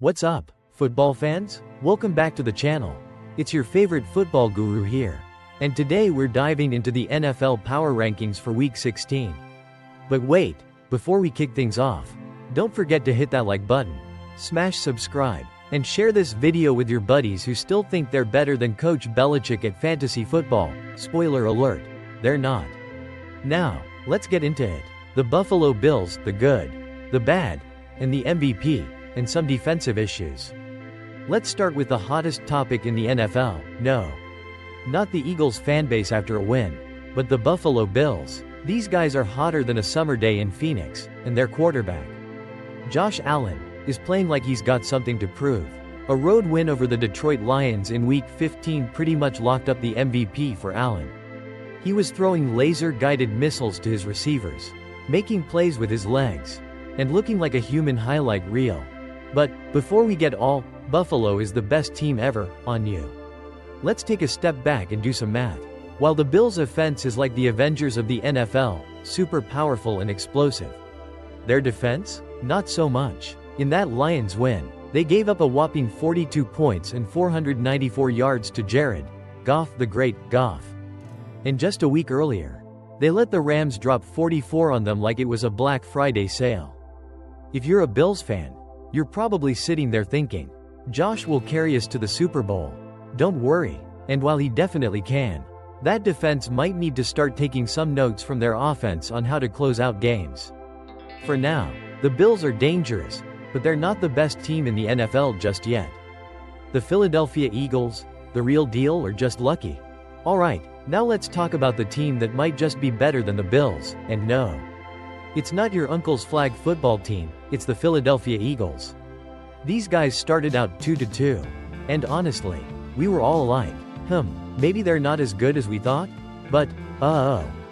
What's up, football fans? Welcome back to the channel. It's your favorite football guru here. And today we're diving into the NFL Power Rankings for Week 16. But wait, before we kick things off, don't forget to hit that like button, smash subscribe, and share this video with your buddies who still think they're better than Coach Belichick at fantasy football. Spoiler alert, they're not. Now, let's get into it. The Buffalo Bills, the good, the bad, and the MVP, and some defensive issues. Let's start with the hottest topic in the NFL. No, not the Eagles fanbase after a win, but the Buffalo Bills. These guys are hotter than a summer day in Phoenix, and their quarterback, Josh Allen, is playing like he's got something to prove. A road win over the Detroit Lions in Week 15 pretty much locked up the MVP for Allen. He was throwing laser-guided missiles to his receivers, making plays with his legs, and looking like a human highlight reel. But, before we get all, Buffalo is the best team ever, on you. Let's take a step back and do some math. While the Bills' offense is like the Avengers of the NFL, super powerful and explosive, their defense? Not so much. In that Lions win, they gave up a whopping 42 points and 494 yards to Jared Goff, the great Goff. And just a week earlier, they let the Rams drop 44 on them like it was a Black Friday sale. If you're a Bills fan, you're probably sitting there thinking, Josh will carry us to the Super Bowl. Don't worry. And while he definitely can, that defense might need to start taking some notes from their offense on how to close out games. For now, the Bills are dangerous, but they're not the best team in the NFL just yet. The Philadelphia Eagles, the real deal or just lucky? Alright, now let's talk about the team that might just be better than the Bills, and no, it's not your uncle's flag football team, it's the Philadelphia Eagles. These guys started out 2-2. And honestly, we were all like, maybe they're not as good as we thought? But,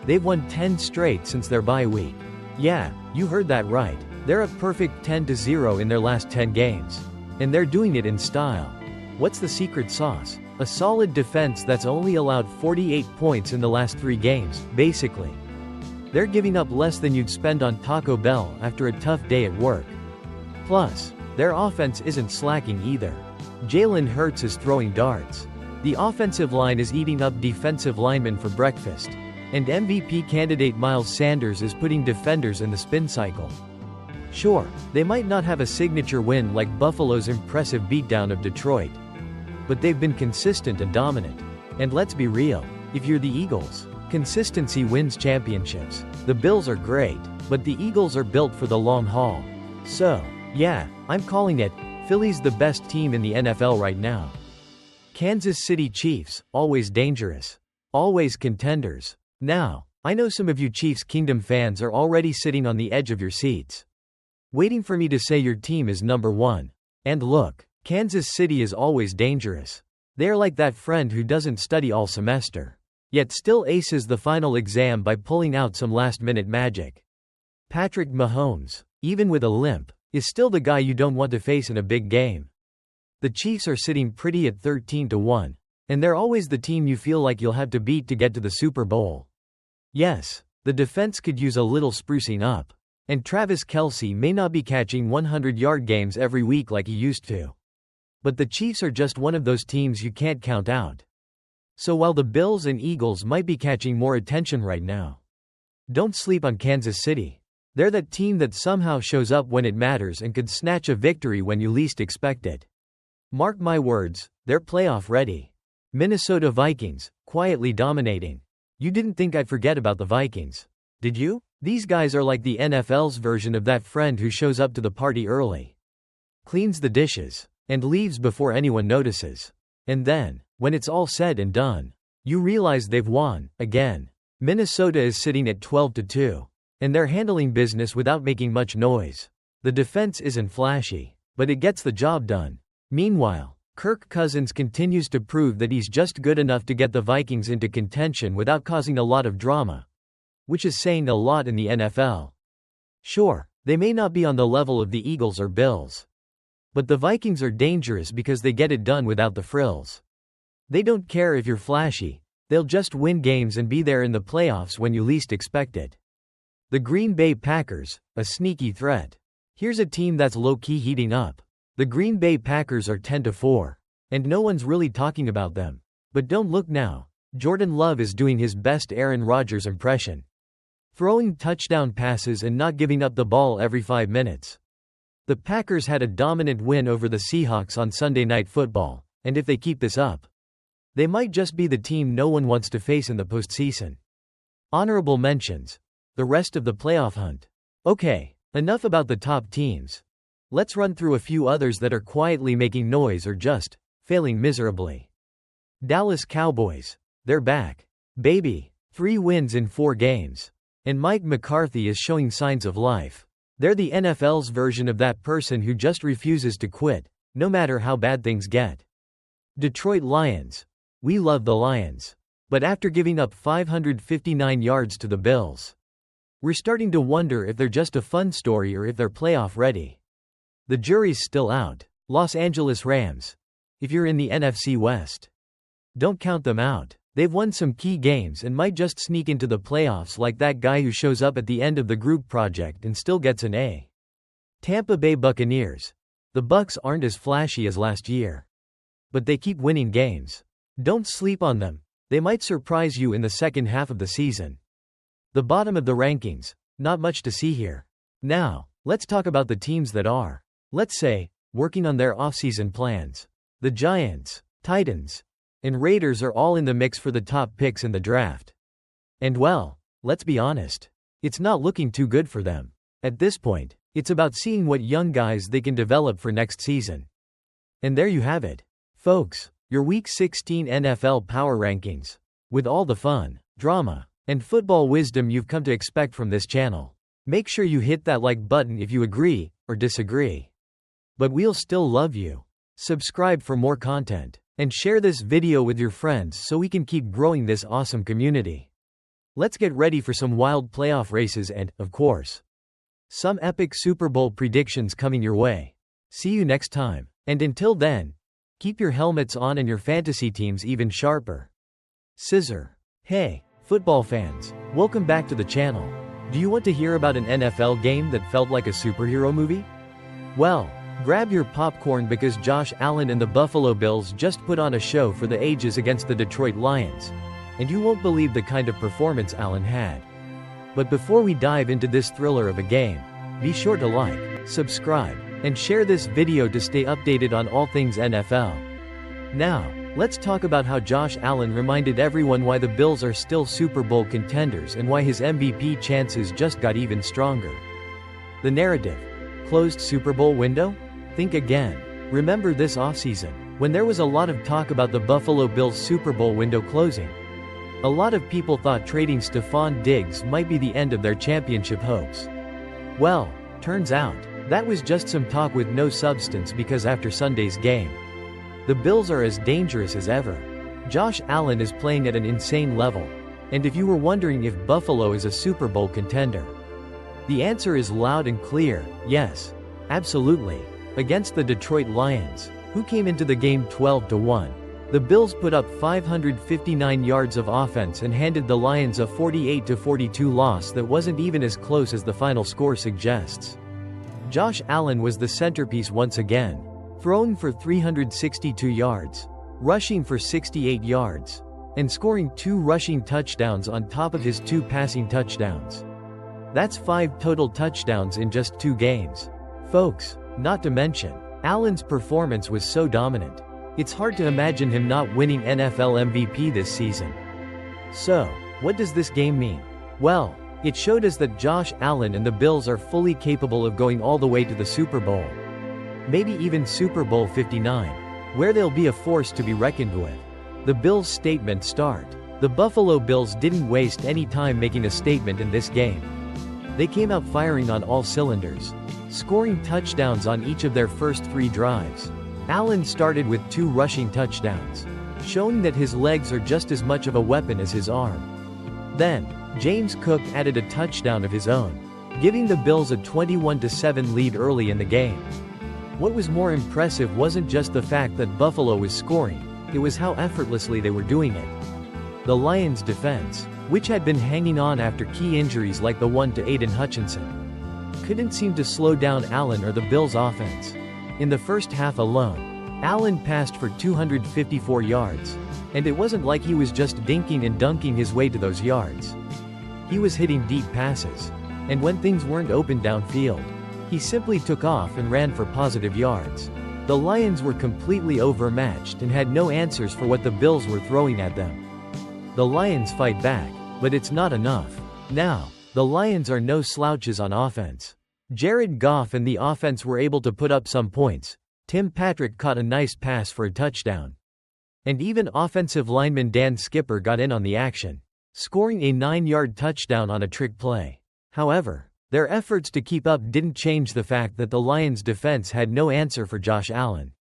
they've won 10 straight since their bye week. Yeah, you heard that right. They're a perfect 10-0 in their last 10 games. And they're doing it in style. What's the secret sauce? A solid defense that's only allowed 48 points in the last 3 games, basically. They're giving up less than you'd spend on Taco Bell after a tough day at work. Plus, their offense isn't slacking either. Jalen Hurts is throwing darts. The offensive line is eating up defensive linemen for breakfast. And MVP candidate Miles Sanders is putting defenders in the spin cycle. Sure, they might not have a signature win like Buffalo's impressive beatdown of Detroit, but they've been consistent and dominant. And let's be real, if you're the Eagles, consistency wins championships. The Bills are great, but the Eagles are built for the long haul. So, yeah, I'm calling it, Philly's the best team in the NFL right now. Kansas City Chiefs, always dangerous. Always contenders. Now, I know some of you Chiefs Kingdom fans are already sitting on the edge of your seats, waiting for me to say your team is number 1. And look, Kansas City is always dangerous. They're like that friend who doesn't study all semester, yet still aces the final exam by pulling out some last-minute magic. Patrick Mahomes, even with a limp, is still the guy you don't want to face in a big game. The Chiefs are sitting pretty at 13-1, and they're always the team you feel like you'll have to beat to get to the Super Bowl. Yes, the defense could use a little sprucing up, and Travis Kelce may not be catching 100-yard games every week like he used to. But the Chiefs are just one of those teams you can't count out. So while the Bills and Eagles might be catching more attention right now, don't sleep on Kansas City. They're that team that somehow shows up when it matters and could snatch a victory when you least expect it. Mark my words, they're playoff ready. Minnesota Vikings, quietly dominating. You didn't think I'd forget about the Vikings, did you? These guys are like the NFL's version of that friend who shows up to the party early, cleans the dishes, and leaves before anyone notices. And then, when it's all said and done, you realize they've won, again. Minnesota is sitting at 12-2. And they're handling business without making much noise. The defense isn't flashy, but it gets the job done. Meanwhile, Kirk Cousins continues to prove that he's just good enough to get the Vikings into contention without causing a lot of drama, which is saying a lot in the NFL. Sure, they may not be on the level of the Eagles or Bills, but the Vikings are dangerous because they get it done without the frills. They don't care if you're flashy, they'll just win games and be there in the playoffs when you least expect it. The Green Bay Packers, a sneaky threat. Here's a team that's low-key heating up. The Green Bay Packers are 10-4. And no one's really talking about them. But don't look now. Jordan Love is doing his best Aaron Rodgers impression. Throwing touchdown passes and not giving up the ball every 5 minutes. The Packers had a dominant win over the Seahawks on Sunday Night Football, and if they keep this up, they might just be the team no one wants to face in the postseason. Honorable mentions. The rest of the playoff hunt. Okay, enough about the top teams. Let's run through a few others that are quietly making noise or just failing miserably. Dallas Cowboys. They're back. Baby. 3 wins in 4 games. And Mike McCarthy is showing signs of life. They're the NFL's version of that person who just refuses to quit, no matter how bad things get. Detroit Lions. We love the Lions. But after giving up 559 yards to the Bills, we're starting to wonder if they're just a fun story or if they're playoff ready. The jury's still out. Los Angeles Rams. If you're in the NFC West, don't count them out. They've won some key games and might just sneak into the playoffs like that guy who shows up at the end of the group project and still gets an A. Tampa Bay Buccaneers. The Bucs aren't as flashy as last year, but they keep winning games. Don't sleep on them. They might surprise you in the second half of the season. The bottom of the rankings. Not much to see here. Now, let's talk about the teams that are, let's say, working on their offseason plans. The Giants, Titans, and Raiders are all in the mix for the top picks in the draft. And well, let's be honest. It's not looking too good for them. At this point, it's about seeing what young guys they can develop for next season. And there you have it, folks, your Week 16 NFL Power Rankings. With all the fun, drama, and football wisdom you've come to expect from this channel. Make sure you hit that like button if you agree or disagree. But we'll still love you. Subscribe for more content. And share this video with your friends so we can keep growing this awesome community. Let's get ready for some wild playoff races and, of course, some epic Super Bowl predictions coming your way. See you next time. And until then, keep your helmets on and your fantasy teams even sharper. Scissor. Hey, football fans, welcome back to the channel. Do you want to hear about an NFL game that felt like a superhero movie? Well, grab your popcorn because Josh Allen and the Buffalo Bills just put on a show for the ages against the Detroit Lions. And you won't believe the kind of performance Allen had. But before we dive into this thriller of a game, be sure to like, subscribe, and share this video to stay updated on all things NFL. Now, let's talk about how Josh Allen reminded everyone why the Bills are still Super Bowl contenders and why his MVP chances just got even stronger. The narrative. Closed Super Bowl window? Think again. Remember this offseason, when there was a lot of talk about the Buffalo Bills Super Bowl window closing. A lot of people thought trading Stephon Diggs might be the end of their championship hopes. Well, turns out, that was just some talk with no substance because after Sunday's game, the Bills are as dangerous as ever. Josh Allen is playing at an insane level. And if you were wondering if Buffalo is a Super Bowl contender, the answer is loud and clear, yes. Absolutely. Against the Detroit Lions, who came into the game 12-1. The Bills put up 559 yards of offense and handed the Lions a 48-42 loss that wasn't even as close as the final score suggests. Josh Allen was the centerpiece once again, throwing for 362 yards, rushing for 68 yards, and scoring 2 rushing touchdowns on top of his 2 passing touchdowns. That's 5 total touchdowns in just 2 games. Folks, not to mention, Allen's performance was so dominant. It's hard to imagine him not winning NFL MVP this season. So, what does this game mean? Well, it showed us that Josh Allen and the Bills are fully capable of going all the way to the Super Bowl. Maybe even Super Bowl 59, where they'll be a force to be reckoned with. The Bills' statement start. The Buffalo Bills didn't waste any time making a statement in this game. They came out firing on all cylinders, scoring touchdowns on each of their first 3 drives. Allen started with 2 rushing touchdowns, showing that his legs are just as much of a weapon as his arm. Then, James Cook added a touchdown of his own, giving the Bills a 21-7 lead early in the game. What was more impressive wasn't just the fact that Buffalo was scoring, it was how effortlessly they were doing it. The Lions' defense, which had been hanging on after key injuries like the one to Aiden Hutchinson, couldn't seem to slow down Allen or the Bills' offense. In the first half alone, Allen passed for 254 yards. And it wasn't like he was just dinking and dunking his way to those yards. He was hitting deep passes. And when things weren't open downfield, he simply took off and ran for positive yards. The Lions were completely overmatched and had no answers for what the Bills were throwing at them. The Lions fight back, but it's not enough. Now, the Lions are no slouches on offense. Jared Goff and the offense were able to put up some points. Tim Patrick caught a nice pass for a touchdown. And even offensive lineman Dan Skipper got in on the action, scoring a 9-yard touchdown on a trick play. However, their efforts to keep up didn't change the fact that the Lions' defense had no answer for Josh Allen.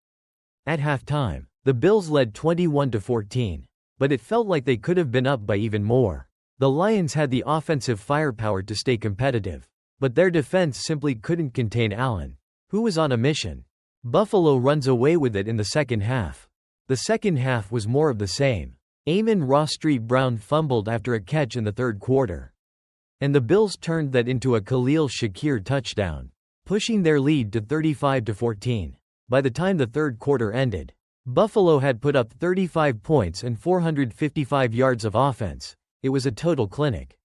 At halftime, the Bills led 21-14, but it felt like they could have been up by even more. The Lions had the offensive firepower to stay competitive, but their defense simply couldn't contain Allen, who was on a mission. Buffalo runs away with it in the second half. The second half was more of the same. Amon-Ra St. Brown fumbled after a catch in the third quarter. And the Bills turned that into a Khalil Shakir touchdown, pushing their lead to 35-14. By the time the third quarter ended, Buffalo had put up 35 points and 455 yards of offense. It was a total clinic.